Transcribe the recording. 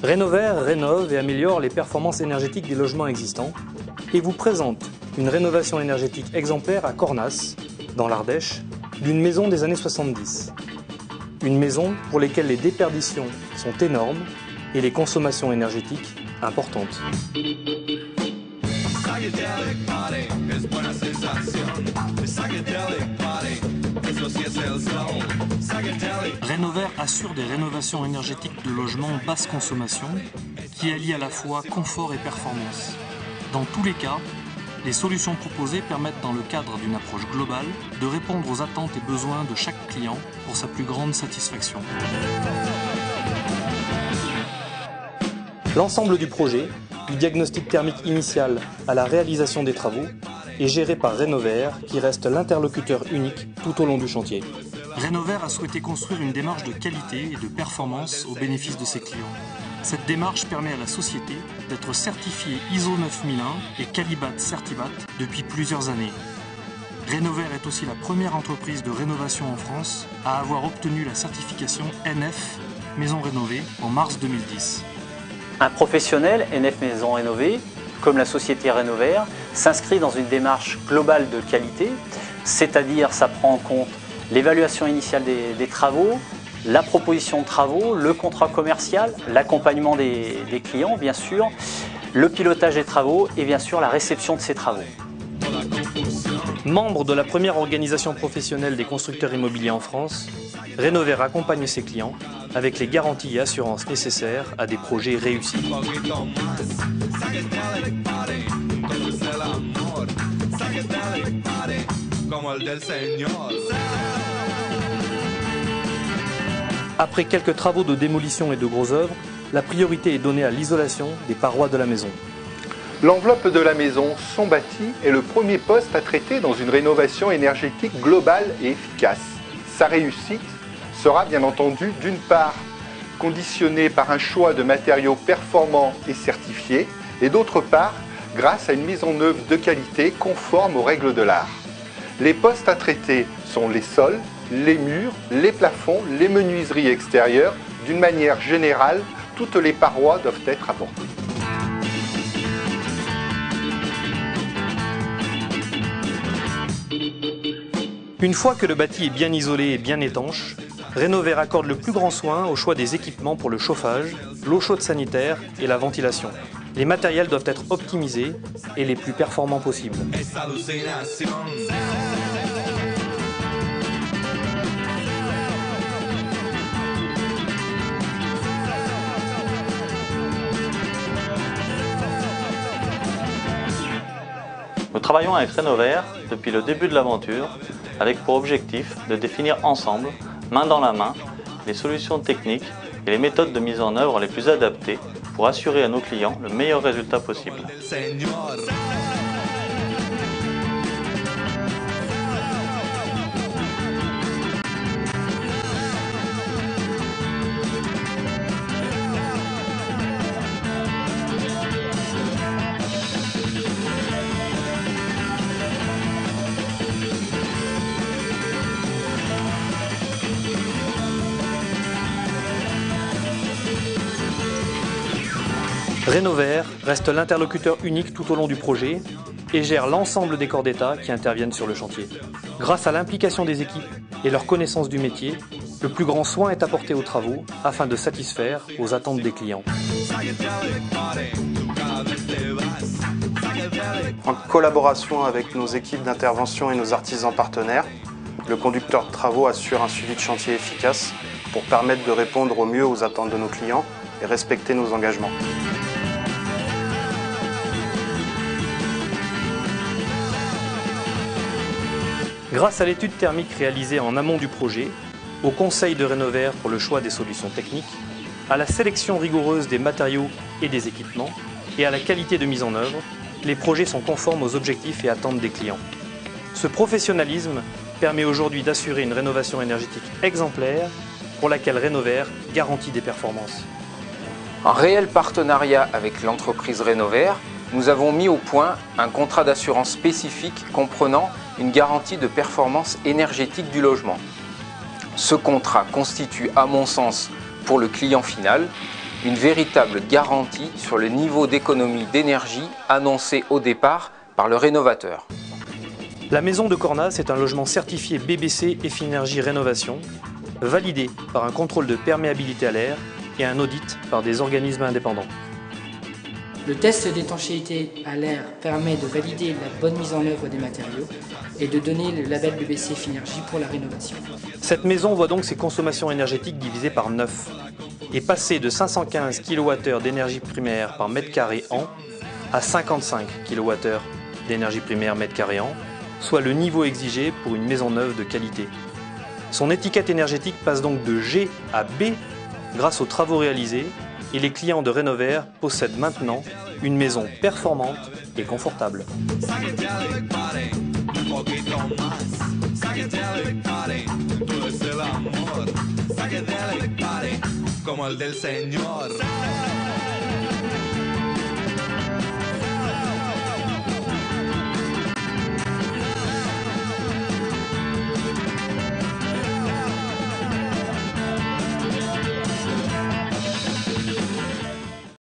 Rénovair rénove et améliore les performances énergétiques des logements existants et vous présente une rénovation énergétique exemplaire à Cornas, dans l'Ardèche, d'une maison des années 70. Une maison pour laquelle les déperditions sont énormes et les consommations énergétiques importantes. Rénovair assure des rénovations énergétiques de logements basse consommation qui allient à la fois confort et performance. Dans tous les cas, les solutions proposées permettent, dans le cadre d'une approche globale, de répondre aux attentes et besoins de chaque client pour sa plus grande satisfaction. L'ensemble du projet, du diagnostic thermique initial à la réalisation des travaux, est géré par Rénovair, qui reste l'interlocuteur unique tout au long du chantier. Rénovair a souhaité construire une démarche de qualité et de performance au bénéfice de ses clients. Cette démarche permet à la société d'être certifiée ISO 9001 et Calibat Certibat depuis plusieurs années. Rénovair est aussi la première entreprise de rénovation en France à avoir obtenu la certification NF Maison Rénovée en mars 2010. Un professionnel NF Maison Rénovée, comme la société Rénovair, s'inscrit dans une démarche globale de qualité, c'est-à-dire ça prend en compte l'évaluation initiale des travaux, la proposition de travaux, le contrat commercial, l'accompagnement des clients bien sûr, le pilotage des travaux et bien sûr la réception de ces travaux. Membre de la première organisation professionnelle des constructeurs immobiliers en France, Rénovair accompagne ses clients avec les garanties et assurances nécessaires à des projets réussis. Après quelques travaux de démolition et de gros œuvres, la priorité est donnée à l'isolation des parois de la maison. L'enveloppe de la maison, son bâti, est le premier poste à traiter dans une rénovation énergétique globale et efficace. Sa réussite sera bien entendu d'une part conditionnée par un choix de matériaux performants et certifiés, et d'autre part grâce à une mise en œuvre de qualité conforme aux règles de l'art. Les postes à traiter sont les sols, les murs, les plafonds, les menuiseries extérieures. D'une manière générale, toutes les parois doivent être apportées. Une fois que le bâti est bien isolé et bien étanche, Rénovair accorde le plus grand soin au choix des équipements pour le chauffage, l'eau chaude sanitaire et la ventilation. Les matériels doivent être optimisés et les plus performants possibles. Nous travaillons avec Rénovair depuis le début de l'aventure, avec pour objectif de définir ensemble, main dans la main, les solutions techniques et les méthodes de mise en œuvre les plus adaptées pour assurer à nos clients le meilleur résultat possible. Rénovair reste l'interlocuteur unique tout au long du projet et gère l'ensemble des corps d'État qui interviennent sur le chantier. Grâce à l'implication des équipes et leur connaissance du métier, le plus grand soin est apporté aux travaux afin de satisfaire aux attentes des clients. En collaboration avec nos équipes d'intervention et nos artisans partenaires, le conducteur de travaux assure un suivi de chantier efficace pour permettre de répondre au mieux aux attentes de nos clients et respecter nos engagements. Grâce à l'étude thermique réalisée en amont du projet, au conseil de Rénovair pour le choix des solutions techniques, à la sélection rigoureuse des matériaux et des équipements et à la qualité de mise en œuvre, les projets sont conformes aux objectifs et attentes des clients. Ce professionnalisme permet aujourd'hui d'assurer une rénovation énergétique exemplaire pour laquelle Rénovair garantit des performances. En réel partenariat avec l'entreprise Rénovair, nous avons mis au point un contrat d'assurance spécifique comprenant une garantie de performance énergétique du logement. Ce contrat constitue, à mon sens, pour le client final, une véritable garantie sur le niveau d'économie d'énergie annoncé au départ par le rénovateur. La maison de Cornas est un logement certifié BBC Effinergie Rénovation, validé par un contrôle de perméabilité à l'air et un audit par des organismes indépendants. Le test d'étanchéité à l'air permet de valider la bonne mise en œuvre des matériaux et de donner le label BBC Effinergie pour la rénovation. Cette maison voit donc ses consommations énergétiques divisées par 9 et passer de 515 kWh d'énergie primaire par mètre carré an à 55 kWh d'énergie primaire mètre carré an, soit le niveau exigé pour une maison neuve de qualité. Son étiquette énergétique passe donc de G à B grâce aux travaux réalisés et les clients de Rénover possèdent maintenant une maison performante et confortable. Como el del Señor.